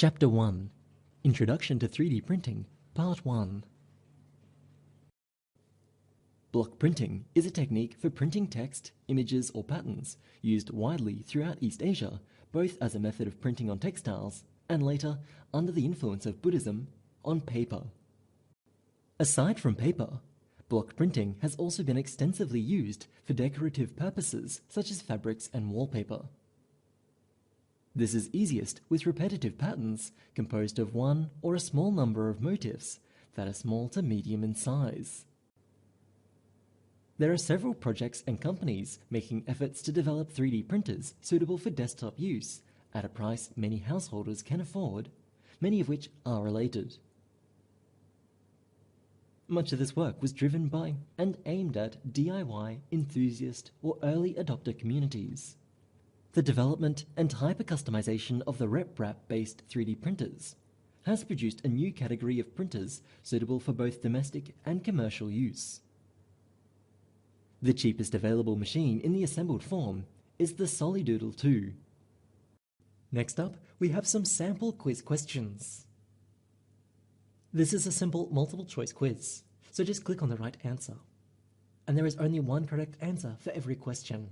Chapter 1 Introduction to 3D Printing, Part 1. Block printing is a technique for printing text, images, or patterns used widely throughout East Asia, both as a method of printing on textiles and later, under the influence of Buddhism, on paper. Aside from paper, block printing has also been extensively used for decorative purposes such as fabrics and wallpaper. This is easiest with repetitive patterns composed of one or a small number of motifs that are small to medium in size. There are several projects and companies making efforts to develop 3D printers suitable for desktop use at a price many householders can afford, many of which are related. Much of this work was driven by and aimed at DIY, enthusiast, or early adopter communities. The development and hyper-customization of the RepRap-based 3D printers has produced a new category of printers suitable for both domestic and commercial use. The cheapest available machine in the assembled form is the Solidoodle 2. Next up, we have some sample quiz questions. This is a simple multiple-choice quiz, so just click on the right answer. And there is only one correct answer for every question.